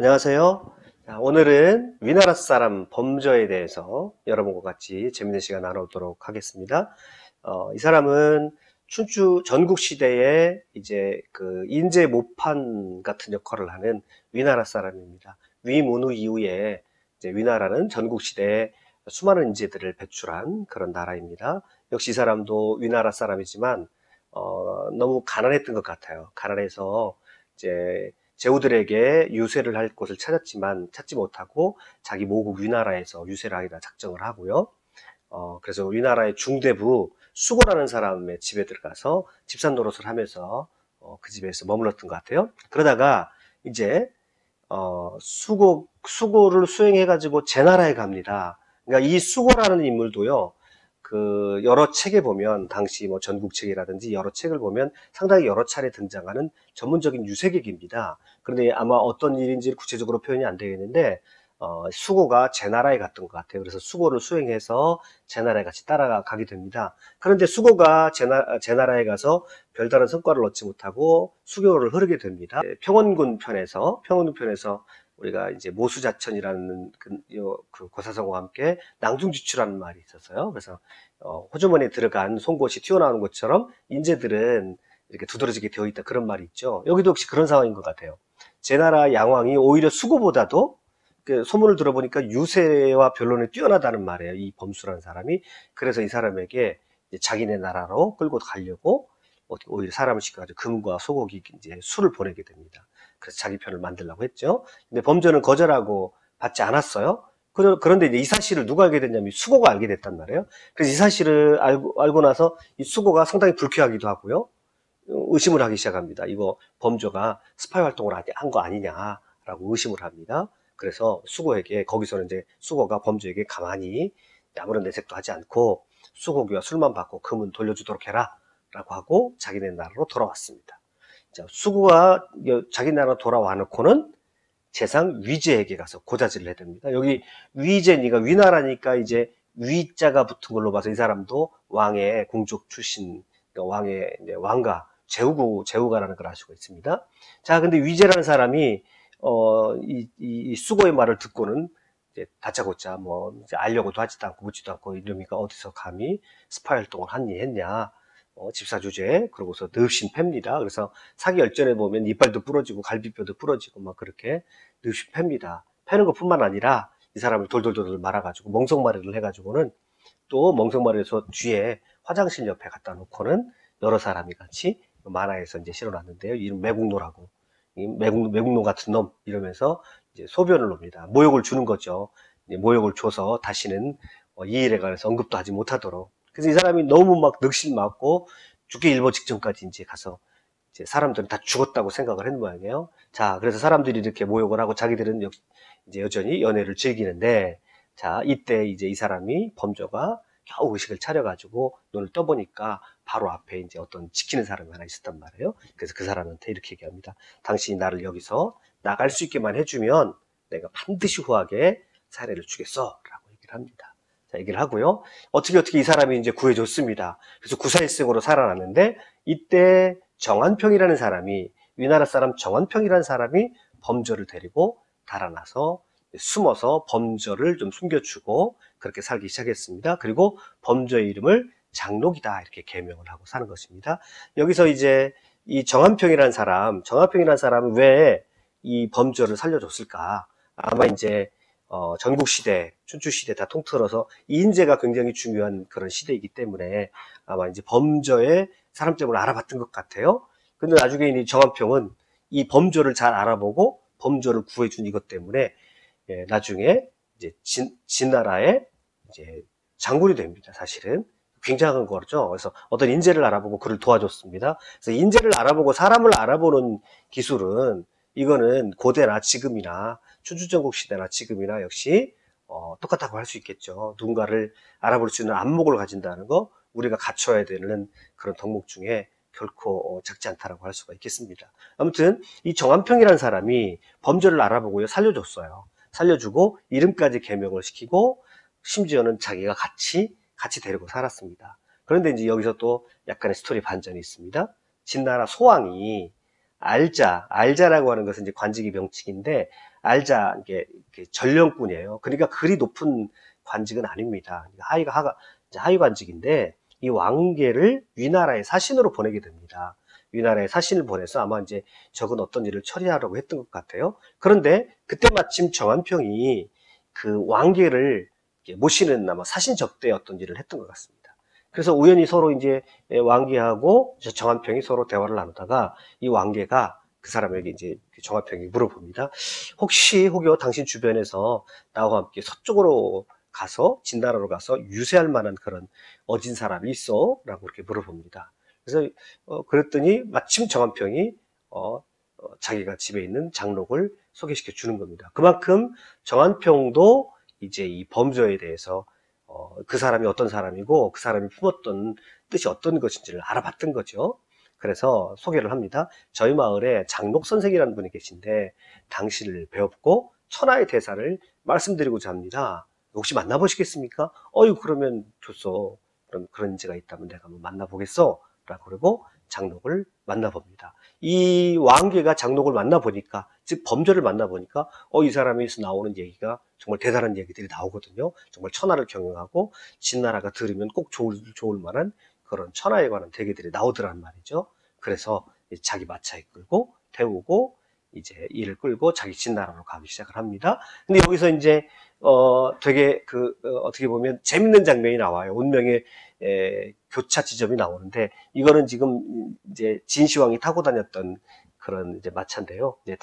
안녕하세요. 자, 오늘은 위나라 사람 범저에 대해서 여러분과 같이 재밌는 시간 나누도록 하겠습니다. 이 사람은 춘추 전국 시대에 이제 그 인재 모판 같은 역할을 하는 위나라 사람입니다. 위문후 이후에 이제 위나라는 전국 시대에 수많은 인재들을 배출한 그런 나라입니다. 역시 이 사람도 위나라 사람이지만 너무 가난했던 것 같아요. 가난해서 이제 제후들에게 유세를 할 곳을 찾았지만 찾지 못하고 자기 모국 위나라에서 유세를 하기다 작정을 하고요. 그래서 위나라의 중대부 수고라는 사람의 집에 들어가서 집산 노릇을 하면서 그 집에서 머물렀던 것 같아요. 그러다가 이제 수고를 수행해가지고 제 나라에 갑니다. 그러니까 이 수고라는 인물도요. 그 여러 책에 보면 당시 뭐 전국책이라든지 여러 책을 보면 상당히 여러 차례 등장하는 전문적인 유색객입니다. 그런데 아마 어떤 일인지 구체적으로 표현이 안 되겠는데 수고가 제 나라에 갔던 것 같아요. 그래서 수고를 수행해서 제 나라에 같이 따라가게 됩니다. 그런데 수고가 제 나라에 가서 별다른 성과를 얻지 못하고 수교를 흐르게 됩니다. 평원군 편에서 우리가 이제 모수자천이라는 그 고사성어와 함께 낭중지추라는 말이 있었어요. 그래서 호주머니에 들어간 송곳이 튀어나오는 것처럼 인재들은 이렇게 두드러지게 되어 있다, 그런 말이 있죠. 여기도 역시 그런 상황인 것 같아요. 제 나라 양왕이 오히려 수고보다도 그 소문을 들어보니까 유세와 변론에 뛰어나다는 말이에요. 이 범수라는 사람이. 그래서 이 사람에게 이제 자기네 나라로 끌고 가려고 오히려 사람을 시켜가지고 금과 소고기, 이제 술을 보내게 됩니다. 그래서 자기 편을 만들려고 했죠. 근데 범저는 거절하고 받지 않았어요. 그런데 이제 이 사실을 누가 알게 됐냐면 수고가 알게 됐단 말이에요. 그래서 이 사실을 알고 나서 이 수고가 상당히 불쾌하기도 하고요. 의심을 하기 시작합니다. 이거 범저가 스파이 활동을 한 거 아니냐라고 의심을 합니다. 그래서 수고에게, 거기서는 이제 수고가 범저에게 가만히 아무런 내색도 하지 않고 수고기와 술만 받고 금은 돌려주도록 해라 라고 하고 자기네 나라로 돌아왔습니다. 자, 수고가 자기 나라로 돌아와 놓고는 재상 위제에게 가서 고자질을 해야 됩니다. 여기 위제니까 위나라니까 이제 위자가 붙은 걸로 봐서 이 사람도 왕의 공족 출신, 그러니까 왕의 왕가, 제후가라는 걸 알 수가 있습니다. 자, 근데 위제라는 사람이 이 수고의 말을 듣고는 이제 다짜고짜 뭐 이제 알려고도 하지도 않고 묻지도 않고, 이러니까 어디서 감히 스파이 활동을 했냐, 집사 주제, 그러고서 늪신 팹니다. 그래서 사기 열전에 보면 이빨도 부러지고 갈비뼈도 부러지고 막 그렇게 늪신 팹니다. 패는 것뿐만 아니라 이 사람을 돌돌돌 말아가지고 멍석마리를 해가지고는 또 멍석마리에서 뒤에 화장실 옆에 갖다 놓고는 여러 사람이 같이 만화에서 이제 실어놨는데요. 이름 매국노라고. 매국노 같은 놈 이러면서 이제 소변을 놉니다. 모욕을 주는 거죠. 모욕을 줘서 다시는 이 일에 관해서 언급도 하지 못하도록. 그래서 이 사람이 너무 막 넋이 맞고 죽기 일보 직전까지 이제 가서 이제 사람들은 다 죽었다고 생각을 했는 모양이에요. 자, 그래서 사람들이 이렇게 모욕을 하고 자기들은 이제 여전히 연애를 즐기는데, 자, 이때 이제 이 사람이 범저가 겨우 의식을 차려가지고 눈을 떠보니까 바로 앞에 이제 어떤 지키는 사람이 하나 있었단 말이에요. 그래서 그 사람한테 이렇게 얘기합니다. 당신이 나를 여기서 나갈 수 있게만 해주면 내가 반드시 후하게 사례를 주겠어 라고 얘기를 합니다. 자, 얘기를 하고요. 어떻게 이 사람이 이제 구해줬습니다. 그래서 구사일생으로 살아났는데, 이때 정한평이라는 사람이, 위나라 사람 정한평이라는 사람이 범저를 데리고 달아나서 숨어서 범저를 좀 숨겨주고 그렇게 살기 시작했습니다. 그리고 범저의 이름을 장록이다 이렇게 개명을 하고 사는 것입니다. 여기서 이제 이 정한평이라는 사람은 왜 이 범저를 살려줬을까? 아마 이제 전국시대, 춘추시대 다 통틀어서 이 인재가 굉장히 중요한 그런 시대이기 때문에 아마 이제 범저의 사람점을 알아봤던 것 같아요. 근데 나중에 이 정한평은 이 범저를 잘 알아보고 범저를 구해준 이것 때문에 나중에 이제 진나라의 이제 장군이 됩니다. 사실은 굉장한 거죠. 그래서 어떤 인재를 알아보고 그를 도와줬습니다. 그래서 인재를 알아보고 사람을 알아보는 기술은, 이거는 고대나 지금이나 춘추전국 시대나 지금이나 역시 똑같다고 할 수 있겠죠. 누군가를 알아볼 수 있는 안목을 가진다는 거, 우리가 갖춰야 되는 그런 덕목 중에 결코 작지 않다라고 할 수가 있겠습니다. 아무튼 이 정한평이라는 사람이 범죄를 알아보고요, 살려줬어요. 살려주고 이름까지 개명을 시키고 심지어는 자기가 같이 데리고 살았습니다. 그런데 이제 여기서 또 약간의 스토리 반전이 있습니다. 진나라 소왕이 알자라고 하는 것은 이제 관직의 명칭인데, 알자, 이게 전령꾼이에요. 그러니까 그리 높은 관직은 아닙니다. 이제 하위 관직인데, 이 왕계를 위나라의 사신으로 보내게 됩니다. 위나라의 사신을 보내서 아마 이제 적은 어떤 일을 처리하려고 했던 것 같아요. 그런데 그때 마침 정한평이 그 왕계를 모시는 아마 사신 접대에 어떤 일을 했던 것 같습니다. 그래서 우연히 서로 이제 왕계하고 정한평이 서로 대화를 나누다가 이 왕계가 그 사람에게 이제 정한평이 물어봅니다. 혹여 당신 주변에서 나와 함께 서쪽으로 가서 진나라로 가서 유세할 만한 그런 어진 사람이 있어? 라고 이렇게 물어봅니다. 그래서 그랬더니 마침 정한평이 자기가 집에 있는 장록을 소개시켜 주는 겁니다. 그만큼 정한평도 이제 이 범죄에 대해서 그 사람이 어떤 사람이고 그 사람이 품었던 뜻이 어떤 것인지를 알아봤던 거죠. 그래서 소개를 합니다. 저희 마을에 장록 선생이라는 분이 계신데 당신을 배웠고 천하의 대사를 말씀드리고자 합니다. 혹시 만나보시겠습니까? 그러면 좋소. 그런 인재가 있다면 내가 한번 만나보겠어. 라고 그러고 장록을 만나봅니다. 이 왕계가 장록을 만나보니까, 즉 범죄를 만나보니까 이 사람에서 나오는 얘기가 정말 대단한 얘기들이 나오거든요. 정말 천하를 경영하고 진나라가 들으면 꼭 좋을 만한 그런 천하에 관한 대계들이 나오더란 말이죠. 그래서 자기 마차에 끌고 태우고 이제 이를 끌고 자기 진나라로 가기 시작을 합니다. 근데 여기서 이제 되게 어떻게 보면 재밌는 장면이 나와요. 운명의 교차 지점이 나오는데, 이거는 지금 이제 진시황이 타고 다녔던 그런 이제 마차인데요. 이제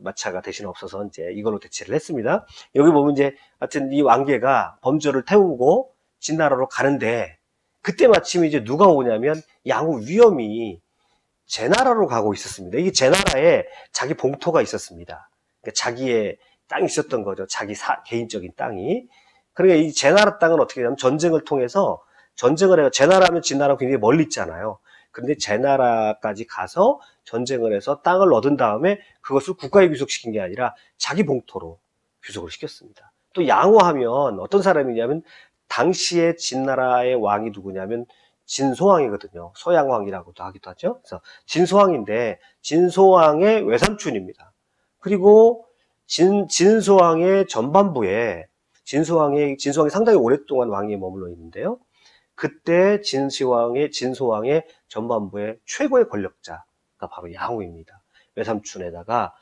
마차가 대신 없어서 이제 이걸로 대체를 했습니다. 여기 보면 이제 하여튼 이 왕계가 범저를 태우고 진나라로 가는데, 그때 마침 이제 누가 오냐면 양우 위엄이 제나라로 가고 있었습니다. 이게 제나라에 자기 봉토가 있었습니다. 그러니까 자기의 땅이 있었던 거죠. 자기 개인적인 땅이. 그러니까 이 제나라 땅은 어떻게 하냐면 전쟁을 통해서 전쟁을 해요. 제나라면 진나라가 굉장히 멀리 있잖아요. 그런데 제나라까지 가서 전쟁을 해서 땅을 얻은 다음에 그것을 국가에 귀속시킨 게 아니라 자기 봉토로 귀속을 시켰습니다. 또 양호하면 어떤 사람이냐면 당시에 진나라의 왕이 누구냐면 진소왕이거든요. 소양왕이라고도 하기도 하죠. 그래서 진소왕인데 진소왕의 외삼촌입니다. 그리고 진소왕의 전반부에 진소왕이 상당히 오랫동안 왕위에 머물러 있는데요. 그때 진소왕의 전반부의 최고의 권력자가 바로 양후입니다. 외삼촌에다가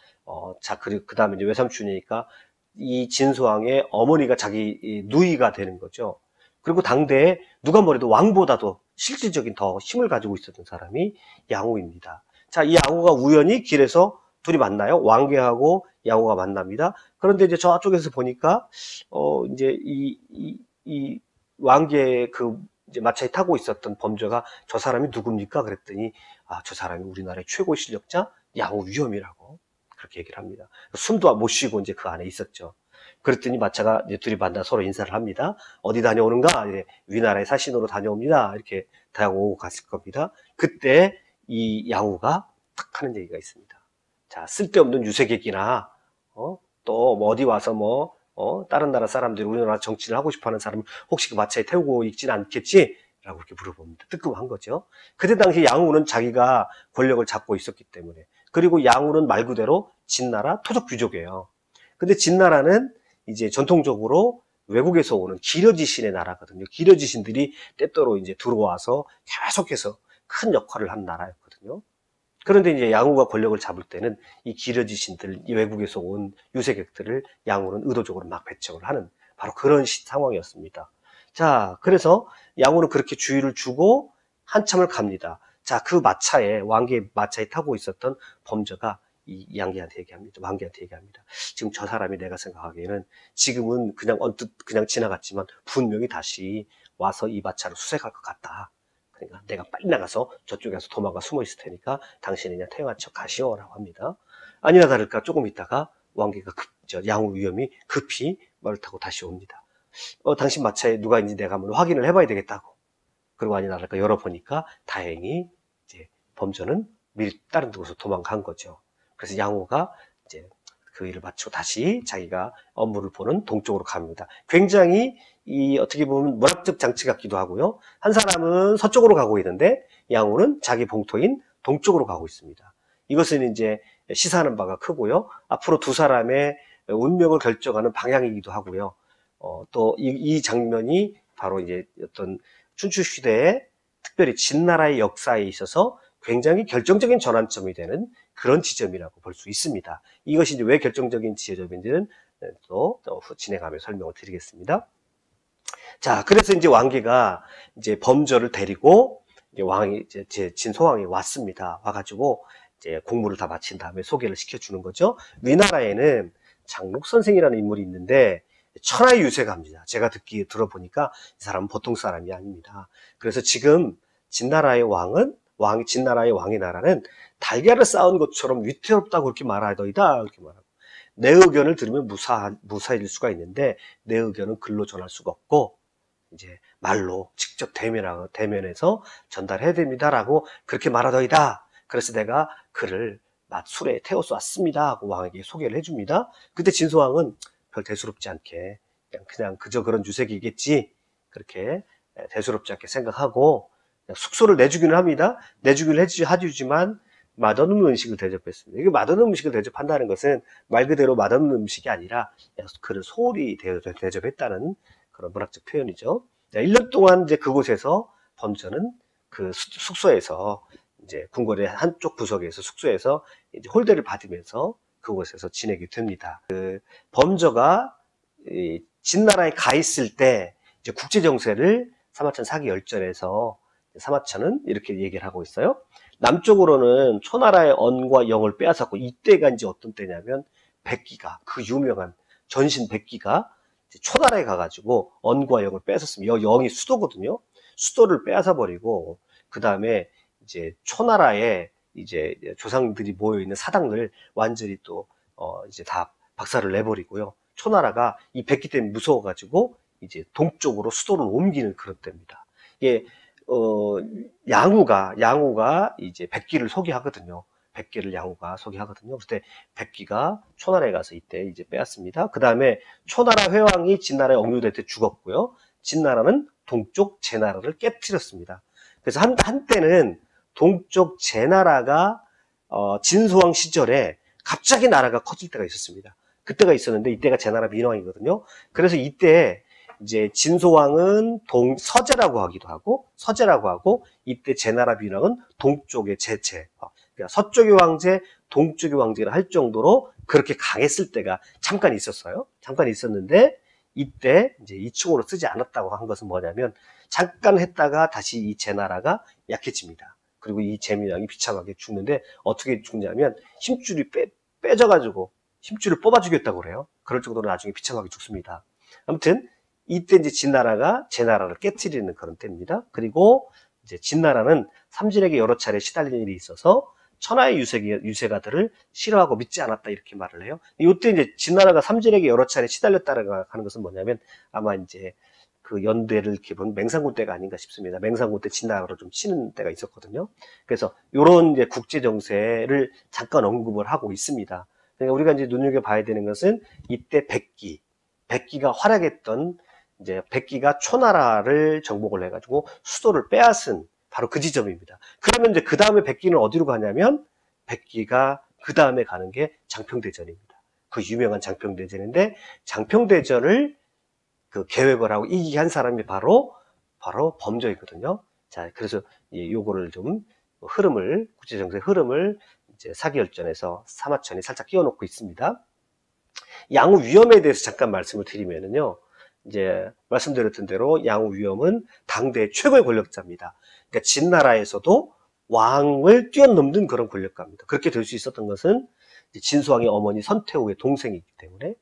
그 다음에 이제 외삼촌이니까 이 진소왕의 어머니가 자기 누이가 되는 거죠. 그리고 당대에 누가 뭐래도 왕보다도 실질적인 더 힘을 가지고 있었던 사람이 양후입니다. 자, 이 양후가 우연히 길에서 둘이 만나요. 왕계하고 양후가 만납니다. 그런데 이제 저쪽에서 보니까 이제 이 왕계 이제 마차에 타고 있었던 범죄가 저 사람이 누굽니까? 그랬더니 저 사람이 우리나라의 최고 실력자 양후 위엄이라고 그렇게 얘기를 합니다. 숨도 못 쉬고 이제 그 안에 있었죠. 그랬더니 마차가 이제 둘이 만나 서로 인사를 합니다. 어디 다녀오는가? 이제 위나라의 사신으로 다녀옵니다. 이렇게 다오고 갔을 겁니다. 그때 이 양후가 탁 하는 얘기가 있습니다. 자, 쓸데없는 유색얘기나 또 어디 와서 다른 나라 사람들이 우리나라 정치를 하고 싶어하는 사람을 혹시 그 마차에 태우고 있지는 않겠지? 라고 이렇게 물어봅니다. 뜨끔한 거죠. 그때 당시 양후는 자기가 권력을 잡고 있었기 때문에, 그리고 양후는 말 그대로 진나라 토적 귀족이에요. 근데 진나라는 이제 전통적으로 외국에서 오는 기려지신의 나라거든요. 기려지신들이 때때로 이제 들어와서 계속해서 큰 역할을 한 나라였거든요. 그런데 이제 양후가 권력을 잡을 때는 이 기려지신들, 이 외국에서 온 유색객들을 양후는 의도적으로 막 배척을 하는 바로 그런 상황이었습니다. 자, 그래서 양후는 그렇게 주의를 주고 한참을 갑니다. 자, 그 왕계 마차에 타고 있었던 범저가 이 양계한테 얘기합니다. 왕계한테 얘기합니다. 지금 저 사람이 내가 생각하기에는 지금은 그냥 언뜻 그냥 지나갔지만 분명히 다시 와서 이 마차를 수색할 것 같다. 그러니까 내가 빨리 나가서 저쪽에서 도망가 숨어 있을 테니까 당신이 그냥 태양한 척 가시오라고 합니다. 아니나 다를까 조금 있다가 왕계가 양후 위엄이 급히 말을 타고 다시 옵니다. 당신 마차에 누가 있는지 내가 한번 확인을 해봐야 되겠다고. 그리고 아니나 다를까 열어보니까 다행히 이제 범저는 미리 다른 곳으로 도망간 거죠. 그래서 양후가 이제 그 일을 마치고 다시 자기가 업무를 보는 동쪽으로 갑니다. 굉장히 어떻게 보면 문학적 장치 같기도 하고요. 한 사람은 서쪽으로 가고 있는데 양후는 자기 봉토인 동쪽으로 가고 있습니다. 이것은 이제 시사하는 바가 크고요. 앞으로 두 사람의 운명을 결정하는 방향이기도 하고요. 또 이 장면이 바로 이제 어떤 춘추 시대에 특별히 진나라의 역사에 있어서 굉장히 결정적인 전환점이 되는 그런 지점이라고 볼 수 있습니다. 이것이 이제 왜 결정적인 지점인지는 또 진행하며 설명을 드리겠습니다. 자, 그래서 이제 왕계가 이제 범저를 데리고 이제 왕이 이제 진소왕이 왔습니다. 와가지고 이제 공무를 다 마친 다음에 소개를 시켜주는 거죠. 위나라에는 장록선생이라는 인물이 있는데 천하의 유색합니다. 제가 들어보니까 이 사람은 보통 사람이 아닙니다. 그래서 지금 진나라의 진나라의 왕의 나라는 달걀을 쌓은 것처럼 위태롭다고 그렇게 말하더이다. 그렇게 말하고. 내 의견을 들으면 무사일 수가 있는데 내 의견은 글로 전할 수가 없고 이제 말로 직접 대면해서 전달해야 됩니다라고 그렇게 말하더이다. 그래서 내가 그를 술에 태워서 왔습니다 하고 왕에게 소개를 해줍니다. 그때 진소왕은 별 대수롭지 않게 그냥 그저 그런 유색이겠지 그렇게 대수롭지 않게 생각하고 숙소를 내주기는 합니다. 내주기는 해주지만 맛없는 음식을 대접했습니다. 이게 맛없는 음식을 대접한다는 것은 말 그대로 맛없는 음식이 아니라 그를 소홀히 대접했다는 그런 문학적 표현이죠. 1년 동안 이제 그곳에서 범저는 그 숙소에서 이제 궁궐의 한쪽 구석에서 숙소에서 이제 홀대를 받으면서 그곳에서 지내게 됩니다. 그 범저가 진나라에 가 있을 때 이제 국제 정세를 사마천 사기 열전에서 사마천은 이렇게 얘기를 하고 있어요. 남쪽으로는 초나라의 언과 영을 빼앗았고 이때가 이제 어떤 때냐면 백기가 그 유명한 전신 백기가 초나라에 가가지고 언과 영을 뺏었습니다. 영이 수도거든요. 수도를 빼앗아 버리고 그 다음에 이제 초나라에 이제 조상들이 모여 있는 사당을 완전히 또 이제 다 박살을 내버리고요. 초나라가 이 백기 때문에 무서워가지고 이제 동쪽으로 수도를 옮기는 그런 때입니다. 이게 양우가 이제 백기를 소개하거든요. 백기를 양우가 소개하거든요. 그때 백기가 초나라에 가서 이때 이제 빼앗습니다. 그 다음에 초나라 회왕이 진나라에 억류될 때 죽었고요. 진나라는 동쪽 제나라를 깨뜨렸습니다. 그래서 한때는 동쪽 제나라가 진소왕 시절에 갑자기 나라가 커질 때가 있었습니다. 그때가 있었는데 이때가 제나라 민왕이거든요. 그래서 이때 이제 진소왕은 서제라고 하고 이때 제나라 민왕은 동쪽의 제체. 그러니까 서쪽의 황제, 동쪽의 황제를 할 정도로 그렇게 강했을 때가 잠깐 있었어요. 잠깐 있었는데 이때 이제 이충으로 쓰지 않았다고 한 것은 뭐냐면 잠깐 했다가 다시 이 제나라가 약해집니다. 그리고 이 제민왕이 비참하게 죽는데 어떻게 죽냐면 힘줄이 빼져가지고 힘줄을 뽑아주겠다고 그래요. 그럴 정도로 나중에 비참하게 죽습니다. 아무튼 이때 이제 진나라가 제나라를 깨트리는 그런 때입니다. 그리고 이제 진나라는 삼진에게 여러 차례 시달리는 일이 있어서 천하의 유색아들을 싫어하고 믿지 않았다 이렇게 말을 해요. 이때 이제 진나라가 삼진에게 여러 차례 시달렸다고 하는 것은 뭐냐면 아마 이제 그 연대를 이렇게 본 맹상군 때가 아닌가 싶습니다. 맹상군 때 진나라로 좀 치는 때가 있었거든요. 그래서 이런 이제 국제 정세를 잠깐 언급을 하고 있습니다. 그러니까 우리가 이제 눈여겨봐야 되는 것은 이때 백기가 활약했던 이제 백기가 초나라를 정복을 해가지고 수도를 빼앗은 바로 그 지점입니다. 그러면 이제 그 다음에 백기는 어디로 가냐면 백기가 그 다음에 가는 게 장평대전입니다. 그 유명한 장평대전인데 장평대전을 그 계획을 하고 이기게 한 사람이 바로 범저이거든요. 자, 그래서 요거를 좀 국제정세 흐름을 이제 사기열전에서 사마천이 살짝 끼워놓고 있습니다. 양우 위험에 대해서 잠깐 말씀을 드리면은요. 이제 말씀드렸던 대로 양우 위험은 당대 최고의 권력자입니다. 그러니까 진나라에서도 왕을 뛰어넘는 그런 권력가입니다. 그렇게 될 수 있었던 것은 진소왕의 어머니 선태후의 동생이기 때문에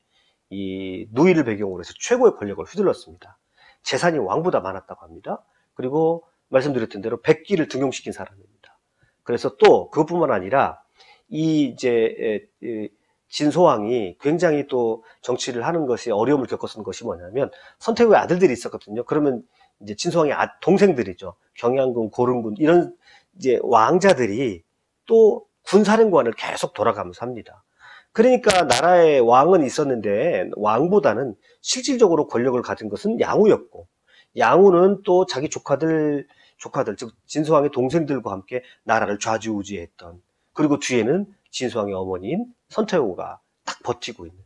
이 누이를 배경으로 해서 최고의 권력을 휘둘렀습니다. 재산이 왕보다 많았다고 합니다. 그리고 말씀드렸던 대로 백기를 등용시킨 사람입니다. 그래서 또 그것뿐만 아니라 이제 진소왕이 굉장히 또 정치를 하는 것이 어려움을 겪었던 것이 뭐냐면 선태후의 아들들이 있었거든요. 그러면 이제 진소왕의 동생들이죠. 경양군, 고른군 이런 이제 왕자들이 또 군사령관을 계속 돌아가면서 합니다. 그러니까 나라에 왕은 있었는데 왕보다는 실질적으로 권력을 가진 것은 양우였고 양우는 또 자기 조카들 즉 진소왕의 동생들과 함께 나라를 좌지우지했던 그리고 뒤에는 진수왕의 어머니인 선태후가 딱 버티고 있는.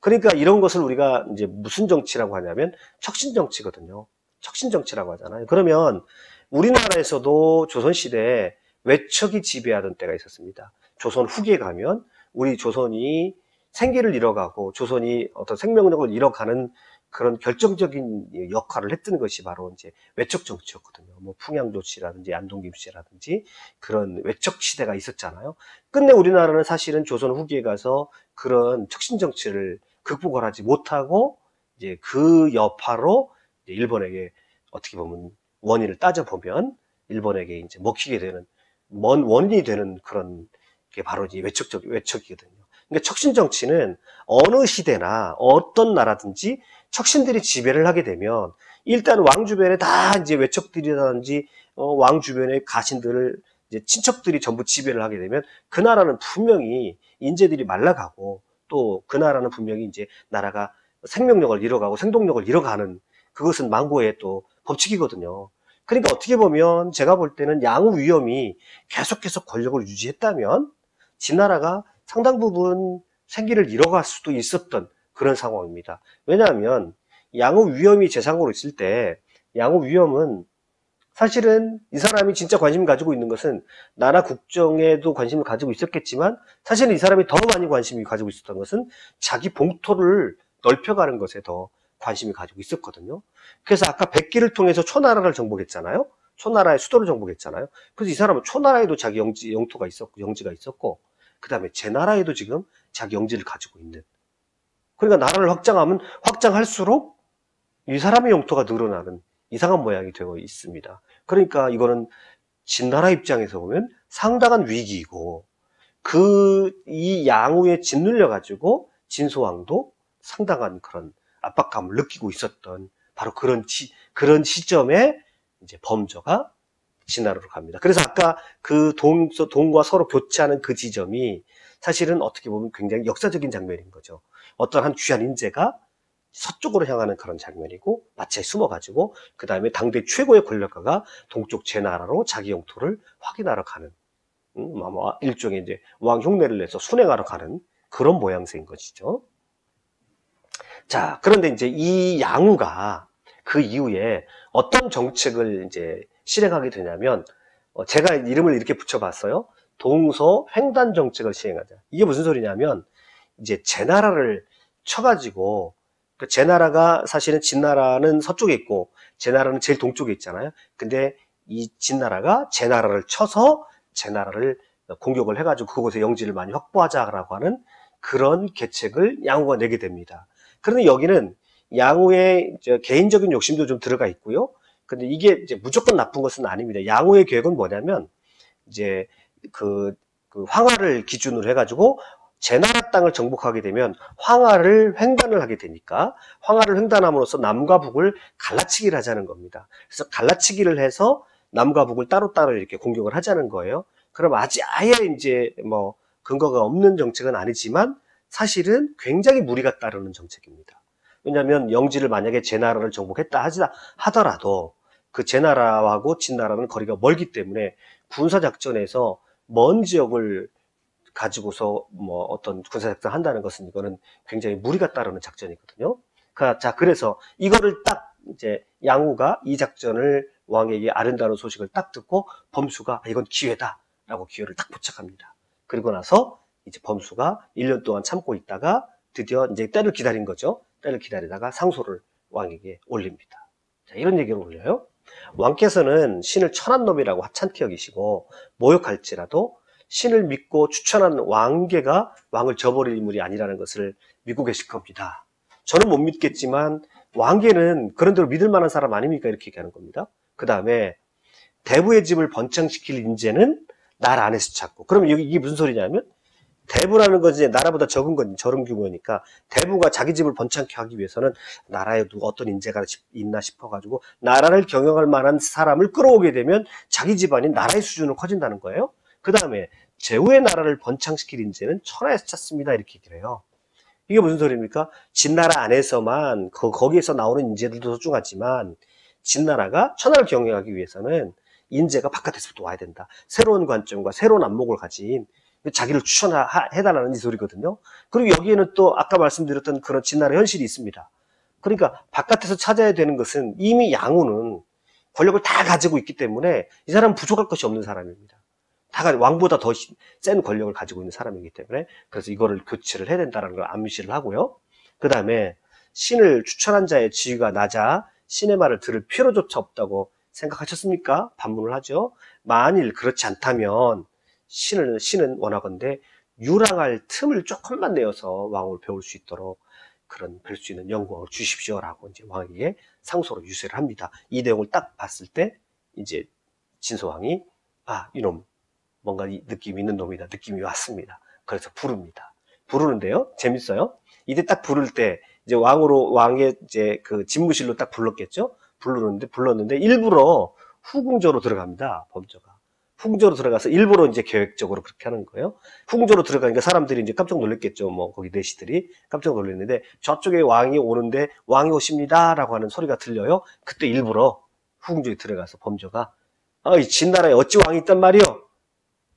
그러니까 이런 것을 우리가 이제 무슨 정치라고 하냐면 척신정치거든요. 척신정치라고 하잖아요. 그러면 우리나라에서도 조선시대에 외척이 지배하던 때가 있었습니다. 조선 후기에 가면 우리 조선이 생기를 잃어가고 조선이 어떤 생명력을 잃어가는 그런 결정적인 역할을 했던 것이 바로 이제 외척 정치였거든요. 뭐 풍양조 씨라든지 안동김 씨라든지 그런 외척 시대가 있었잖아요. 끝내 우리나라는 사실은 조선 후기에 가서 그런 척신 정치를 극복을 하지 못하고 이제 그 여파로 이제 일본에게 어떻게 보면 원인을 따져보면 일본에게 이제 먹히게 되는 원인이 되는 그런 게 바로 이제 외척이거든요. 그러니까 척신 정치는 어느 시대나 어떤 나라든지 척신들이 지배를 하게 되면 일단 왕 주변에 다 이제 외척들이라든지 왕 주변의 가신들을 이제 친척들이 전부 지배를 하게 되면 그 나라는 분명히 인재들이 말라가고 또 그 나라는 분명히 이제 나라가 생명력을 잃어가고 생동력을 잃어가는 그것은 망고의 또 법칙이거든요. 그러니까 어떻게 보면 제가 볼 때는 양우 위험이 계속해서 권력을 유지했다면 진나라가 상당 부분 생기를 잃어갈 수도 있었던 그런 상황입니다. 왜냐하면 양우 위험이 재상으로 있을 때 양우 위험은 사실은 이 사람이 진짜 관심을 가지고 있는 것은 나라 국정에도 관심을 가지고 있었겠지만 사실은 이 사람이 더 많이 관심이 가지고 있었던 것은 자기 봉토를 넓혀가는 것에 더 관심이 가지고 있었거든요. 그래서 아까 백기를 통해서 초나라를 정복했잖아요. 초나라의 수도를 정복했잖아요. 그래서 이 사람은 초나라에도 자기 영토가 있었고 영지가 있었고 그 다음에 제나라에도 지금 자기 영지를 가지고 있는, 그러니까 나라를 확장하면 확장할수록 이 사람의 영토가 늘어나는 이상한 모양이 되어 있습니다. 그러니까 이거는 진나라 입장에서 보면 상당한 위기이고 이 양후에 짓눌려 가지고 진소왕도 상당한 그런 압박감을 느끼고 있었던 바로 그런 시점에 이제 범저가 진나라로 갑니다. 그래서 아까 그 동과 서로 교차하는 그 지점이 사실은 어떻게 보면 굉장히 역사적인 장면인 거죠. 어떤 한 귀한 인재가 서쪽으로 향하는 그런 장면이고 마차에 숨어가지고 그 다음에 당대 최고의 권력가가 동쪽 제나라로 자기 영토를 확인하러 가는 일종의 이제 왕 흉내를 내서 순행하러 가는 그런 모양새인 것이죠. 자, 그런데 이제 이 양후가 그 이후에 어떤 정책을 이제 실행하게 되냐면 제가 이름을 이렇게 붙여봤어요. 동서 횡단 정책을 시행하자. 이게 무슨 소리냐면 이제 제나라를 쳐가지고 제나라가 사실은 진나라는 서쪽에 있고 제나라는 제일 동쪽에 있잖아요. 근데 이 진나라가 제나라를 쳐서 제나라를 공격을 해가지고 그곳에 영지를 많이 확보하자라고 하는 그런 계책을 양후가 내게 됩니다. 그런데 여기는 양후의 개인적인 욕심도 좀 들어가 있고요. 근데 이게 이제 무조건 나쁜 것은 아닙니다. 양후의 계획은 뭐냐면 이제 그 황하를 기준으로 해가지고 제나라 땅을 정복하게 되면 황하를 횡단을 하게 되니까 황하를 횡단함으로써 남과 북을 갈라치기를 하자는 겁니다. 그래서 갈라치기를 해서 남과 북을 따로따로 이렇게 공격을 하자는 거예요. 그럼 아예 이제 뭐 근거가 없는 정책은 아니지만 사실은 굉장히 무리가 따르는 정책입니다. 왜냐하면 영지를 만약에 제나라를 정복했다 하더라도 그 제나라하고 진나라는 거리가 멀기 때문에 군사작전에서 먼 지역을 가지고서 뭐 어떤 군사작전을 한다는 것은 이거는 굉장히 무리가 따르는 작전이거든요. 자, 그래서 이거를 딱 이제 양후가 이 작전을 왕에게 아른다는 소식을 딱 듣고 범수가 이건 기회다라고 기회를 딱 포착합니다. 그리고 나서 이제 범수가 1년 동안 참고 있다가 드디어 이제 때를 기다린 거죠. 때를 기다리다가 상소를 왕에게 올립니다. 자, 이런 얘기를 올려요. 왕께서는 신을 천한 놈이라고 하찮게 여기시고 모욕할지라도 신을 믿고 추천한 왕계가 왕을 저버릴 인물이 아니라는 것을 믿고 계실 겁니다. 저는 못 믿겠지만 왕계는 그런대로 믿을 만한 사람 아닙니까? 이렇게 얘기하는 겁니다. 그 다음에 대부의 집을 번창시킬 인재는 나라 안에서 찾고, 그러면 이게 무슨 소리냐면 대부라는 건 이제 나라보다 적은 건 저런 규모니까 대부가 자기 집을 번창케 하기 위해서는 나라에 누가 어떤 인재가 있나 싶어가지고 나라를 경영할 만한 사람을 끌어오게 되면 자기 집안이 나라의 수준으로 커진다는 거예요. 그 다음에 제후의 나라를 번창시킬 인재는 천하에서 찾습니다. 이렇게 얘기를 해요. 이게 무슨 소리입니까? 진나라 안에서만 거기에서 나오는 인재들도 소중하지만 진나라가 천하를 경영하기 위해서는 인재가 바깥에서부터 와야 된다. 새로운 관점과 새로운 안목을 가진 자기를 추천해달라는 이 소리거든요. 그리고 여기에는 또 아까 말씀드렸던 그런 진나라 현실이 있습니다. 그러니까 바깥에서 찾아야 되는 것은 이미 양우는 권력을 다 가지고 있기 때문에 이 사람은 부족할 것이 없는 사람입니다. 다 왕보다 더 센 권력을 가지고 있는 사람이기 때문에 그래서 이거를 교체를 해야 된다는 걸 암시를 하고요. 그 다음에 신을 추천한 자의 지위가 낮아 신의 말을 들을 필요조차 없다고 생각하셨습니까? 반문을 하죠. 만일 그렇지 않다면 신은 원하건대 유랑할 틈을 조금만 내어서 왕을 배울 수 있도록 그런 뵐 수 있는 영광을 주십시오라고 이제 왕에게 상소로 유세를 합니다. 이 내용을 딱 봤을 때 이제 진소왕이 이놈 뭔가 느낌이 있는 놈이다. 느낌이 왔습니다. 그래서 부릅니다. 부르는데요. 재밌어요. 이때 딱 부를 때 이제 왕의 이제 그 집무실로 딱 불렀겠죠. 불렀는데 일부러 후궁조로 들어갑니다. 범저가. 후궁조로 들어가서 일부러 이제 계획적으로 그렇게 하는 거예요. 후궁조로 들어가니까 사람들이 이제 깜짝 놀랐겠죠. 뭐 거기 내시들이 깜짝 놀랐는데 저쪽에 왕이 오는데 왕이 오십니다라고 하는 소리가 들려요. 그때 일부러 후궁조에 들어가서 범저가 이 진나라에 어찌 왕이 있단 말이요.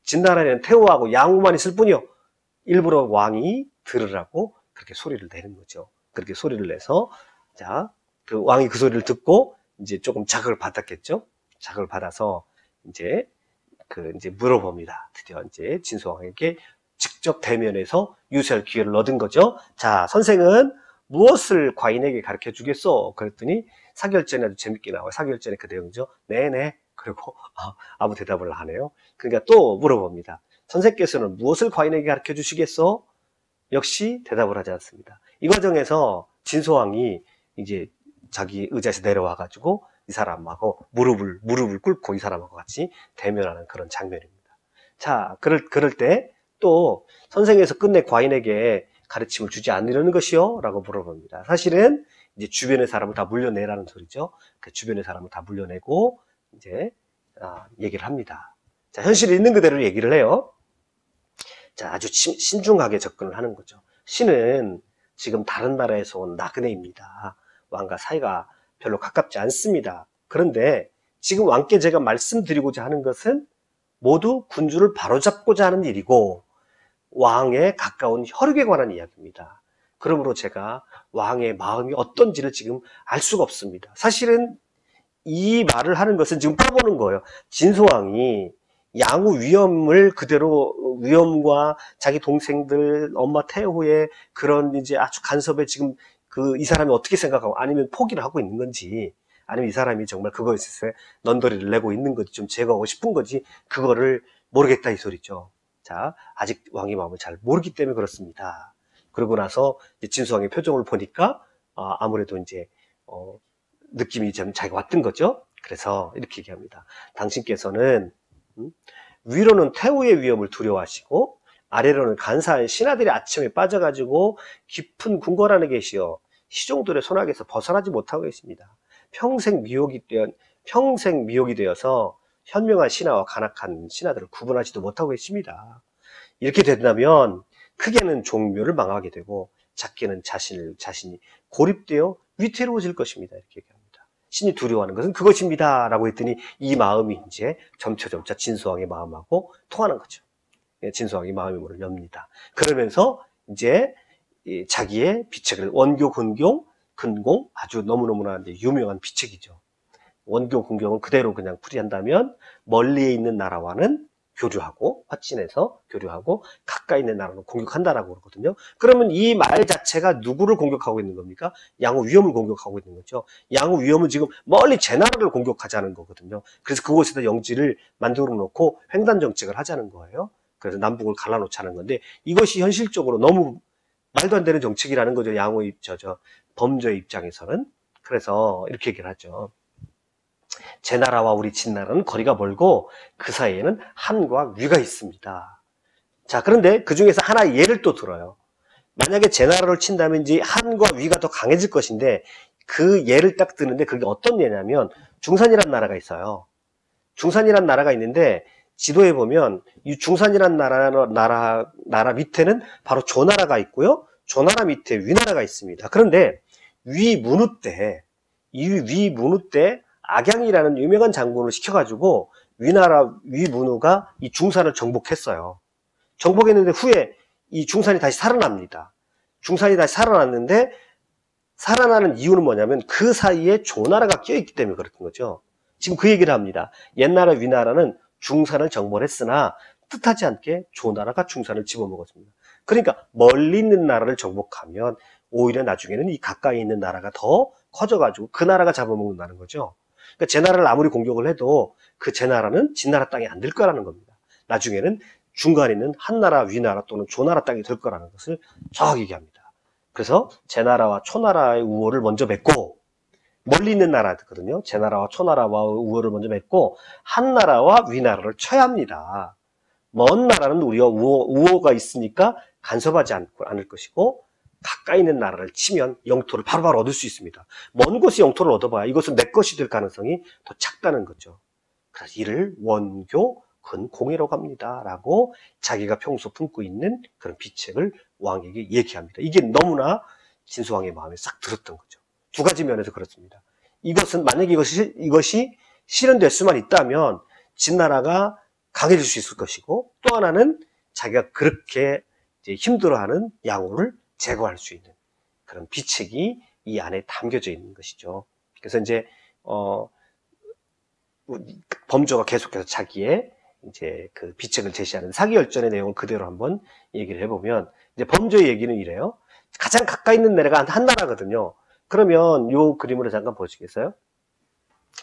진나라에는 태호하고 양우만 있을 뿐이요. 일부러 왕이 들으라고 그렇게 소리를 내는 거죠. 그렇게 소리를 내서 그 왕이 그 소리를 듣고 이제 조금 자극을 받았겠죠. 자극을 받아서 이제 물어봅니다. 드디어 이제 진소왕에게 직접 대면해서 유세할 기회를 얻은 거죠. 자, 선생은 무엇을 과인에게 가르쳐 주겠소? 그랬더니 사결전에 아주 재밌게 나와요. 사결전에 그 내용이죠. 네네. 그리고 아무 대답을 안 해요. 그러니까 또 물어봅니다. 선생께서는 무엇을 과인에게 가르쳐 주시겠소? 역시 대답을 하지 않습니다. 이 과정에서 진소왕이 이제 자기 의자에서 내려와 가지고 이 사람하고 무릎을 꿇고 이 사람하고 같이 대면하는 그런 장면입니다. 자, 그럴 때 또 선생에서 끝내 과인에게 가르침을 주지 않으려는 것이요? 라고 물어봅니다. 사실은 이제 주변의 사람을 다 물려내라는 소리죠. 그 주변의 사람을 다 물려내고 이제 얘기를 합니다. 자, 현실이 있는 그대로 얘기를 해요. 자, 아주 신중하게 접근을 하는 거죠. 신은 지금 다른 나라에서 온 나그네입니다. 왕과 사이가 별로 가깝지 않습니다. 그런데 지금 왕께 제가 말씀드리고자 하는 것은 모두 군주를 바로잡고자 하는 일이고 왕에 가까운 혈육에 관한 이야기입니다. 그러므로 제가 왕의 마음이 어떤지를 지금 알 수가 없습니다. 사실은 이 말을 하는 것은 지금 까보는 거예요. 진소왕이 양우 위엄과 자기 동생들, 엄마 태후의 그런 이제 아주 간섭에 지금 이 사람이 어떻게 생각하고 아니면 포기를 하고 있는 건지 아니면 이 사람이 정말 그거에 있어서 넌더리를 내고 있는 건지 좀 제거하고 싶은 건지 그거를 모르겠다 이 소리죠. 자, 아직 왕의 마음을 잘 모르기 때문에 그렇습니다. 그러고 나서 이제 진소왕의 표정을 보니까 아무래도 이제 느낌이 좀 자기가 왔던 거죠. 그래서 이렇게 얘기합니다. 당신께서는 위로는 태후의 위험을 두려워하시고 아래로는 간사한 신하들의 아첨에 빠져가지고 깊은 궁궐 안에 계시어 시종들의 손아귀에서 벗어나지 못하고 계십니다. 평생 미혹이 되어서 현명한 신하와 간악한 신하들을 구분하지도 못하고 계십니다. 이렇게 된다면 크게는 종묘를 망하게 되고 작게는 자신이 고립되어 위태로워질 것입니다. 이렇게 얘기합니다. 신이 두려워하는 것은 그것입니다. 라고 했더니 이 마음이 이제 점차 진소왕의 마음하고 통하는 거죠. 진소왕이 마음의 문을 엽니다. 그러면서 이제 자기의 비책을 원교, 근공 아주 너무너무나 유명한 비책이죠. 원교, 근경은 그대로 그냥 풀이한다면 멀리에 있는 나라와는 교류하고 화친해서 교류하고 가까이 있는 나라는 공격한다라고 그러거든요. 그러면 이 말 자체가 누구를 공격하고 있는 겁니까? 양우 위엄을 공격하고 있는 거죠. 양우 위엄은 지금 멀리 제 나라를 공격하자는 거거든요. 그래서 그곳에다 영지를 만들어 놓고 횡단 정책을 하자는 거예요. 그래서 남북을 갈라놓자는 건데 이것이 현실적으로 너무 말도 안 되는 정책이라는 거죠. 양우의 범저의 입장에서는. 그래서 이렇게 얘기를 하죠. 제 나라와 우리 진나라는 거리가 멀고 그 사이에는 한과 위가 있습니다. 자, 그런데 그 중에서 하나의 예를 또 들어요. 만약에 제 나라를 친다면 이제 한과 위가 더 강해질 것인데 그 예를 딱 드는데 그게 어떤 예냐면 중산이라는 나라가 있어요. 중산이라는 나라가 있는데 지도에 보면 이 중산이라는 나라 밑에는 바로 조나라가 있고요. 조나라 밑에 위나라가 있습니다. 그런데 위문우 때 악양이라는 유명한 장군을 시켜가지고 위문우가 이 중산을 정복했어요. 정복했는데 후에 이 중산이 다시 살아납니다. 중산이 다시 살아났는데 살아나는 이유는 뭐냐면 그 사이에 조나라가 껴있기 때문에 그렇던 거죠. 지금 그 얘기를 합니다. 옛나라 위나라는 중산을 정벌했으나 뜻하지 않게 조나라가 중산을 집어먹었습니다. 그러니까 멀리 있는 나라를 정복하면 오히려 나중에는 이 가까이 있는 나라가 더 커져가지고 그 나라가 잡아먹는다는 거죠. 그러니까 제 나라를 아무리 공격을 해도 그 제 나라는 진나라 땅이 안 될 거라는 겁니다. 나중에는 중간에 있는 한나라, 위나라 또는 조나라 땅이 될 거라는 것을 정확히 얘기합니다. 그래서 제 나라와 초나라의 우호를 먼저 맺고, 멀리 있는 나라거든요. 제 나라와 초나라와 우호를 먼저 맺고 한나라와 위나라를 쳐야 합니다. 먼 나라는 우리가 우호가 있으니까 간섭하지 않을 것이고, 가까이 있는 나라를 치면 영토를 바로바로 얻을 수 있습니다. 먼 곳에 영토를 얻어봐야 이것은 내 것이 될 가능성이 더 작다는 거죠. 그래서 이를 원교 근공이라고 합니다. 라고 자기가 평소 품고 있는 그런 비책을 왕에게 얘기합니다. 이게 너무나 진수왕의 마음에 싹 들었던 거죠. 두 가지 면에서 그렇습니다. 이것은 만약에 이것이 실현될 수만 있다면 진나라가 강해질 수 있을 것이고, 또 하나는 자기가 그렇게 이제 힘들어하는 양호를 제거할 수 있는 그런 비책이 이 안에 담겨져 있는 것이죠. 그래서 이제 범조가 계속해서 자기의 이제 그 비책을 제시하는 사기열전의 내용을 그대로 한번 얘기를 해보면, 이제 범조의 얘기는 이래요. 가장 가까이 있는 나라가 한 나라거든요. 그러면 요 그림을 잠깐 보시겠어요?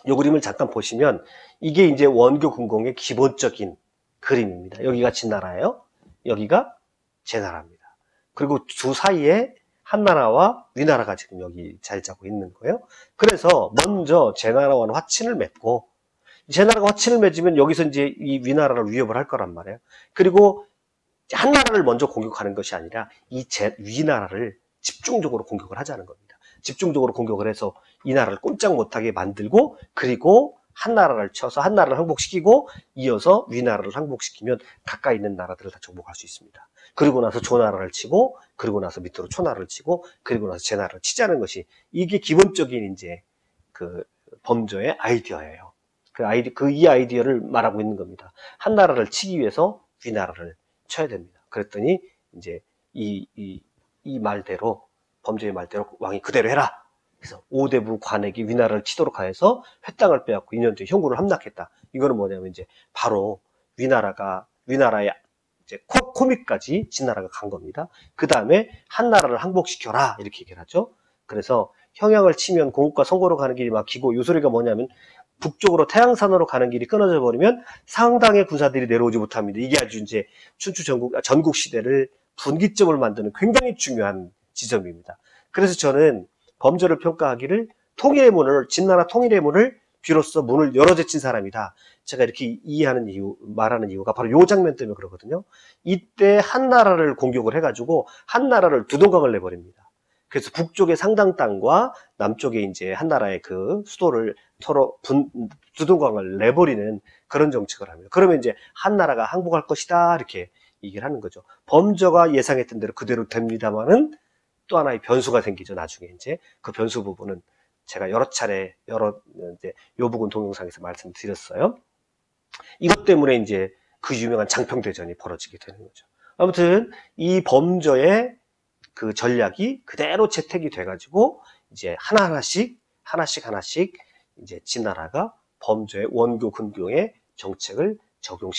요 그림을 잠깐 보시면 이게 이제 원교 군공의 기본적인 그림입니다. 여기가 진나라예요. 여기가 제나라입니다. 그리고 두 사이에 한나라와 위나라가 지금 여기 자리 잡고 있는 거예요. 그래서 먼저 제나라와는 화친을 맺고, 제나라가 화친을 맺으면 여기서 이제 이 위나라를 위협을 할 거란 말이에요. 그리고 한나라를 먼저 공격하는 것이 아니라 이 위나라를 집중적으로 공격을 하자는 겁니다. 집중적으로 공격을 해서 이 나라를 꼼짝 못하게 만들고, 그리고 한나라를 쳐서 한나라를 항복시키고, 이어서 위나라를 항복시키면 가까이 있는 나라들을 다 정복할 수 있습니다. 그리고 나서 조나라를 치고, 그리고 나서 밑으로 초나라를 치고, 그리고 나서 제나라를 치자는 것이, 이게 기본적인 이제 그 범조의 아이디어예요. 이 아이디어를 말하고 있는 겁니다. 한나라를 치기 위해서 위나라를 쳐야 됩니다. 그랬더니 이제 이 말대로, 범조의 말대로 왕이 그대로 해라. 그래서 오대부 관에게 위나라를 치도록 하여서 회땅을 빼앗고 2년 뒤에 형구를 함락했다. 이거는 뭐냐면 이제 바로 위나라의 이제 코밑까지 진나라가 간 겁니다. 그 다음에 한나라를 항복시켜라 이렇게 얘기를 하죠. 그래서 형양을 치면 공국과 성고로 가는 길이 막히고, 요 소리가 뭐냐면 북쪽으로 태양산으로 가는 길이 끊어져 버리면 상당의 군사들이 내려오지 못합니다. 이게 아주 이제 춘추 전국 시대를 분기점을 만드는 굉장히 중요한 지점입니다. 그래서 저는 범조를 평가하기를 통일의 문을, 진나라 통일의 문을 비로소 문을 열어제친 사람이다. 제가 이렇게 말하는 이유가 바로 이 장면 때문에 그러거든요. 이때 한나라를 공격을 해가지고 한나라를 두동강을 내버립니다. 그래서 북쪽의 상당 땅과 남쪽에 이제 한나라의 그 수도를 서로 두동강을 내버리는 그런 정책을 합니다. 그러면 이제 한나라가 항복할 것이다 이렇게 얘기를 하는 거죠. 범조가 예상했던 대로 그대로 됩니다만은 또 하나의 변수가 생기죠. 나중에 이제 그 변수 부분은 제가 여러 차례 이제 요부군 동영상에서 말씀드렸어요. 이것 때문에 이제 그 유명한 장평대전이 벌어지게 되는 거죠. 아무튼 이 범조의 그 전략이 그대로 채택이 돼가지고 이제 하나씩 이제 진나라가 범조의 원교 근교의 정책을 적용시키고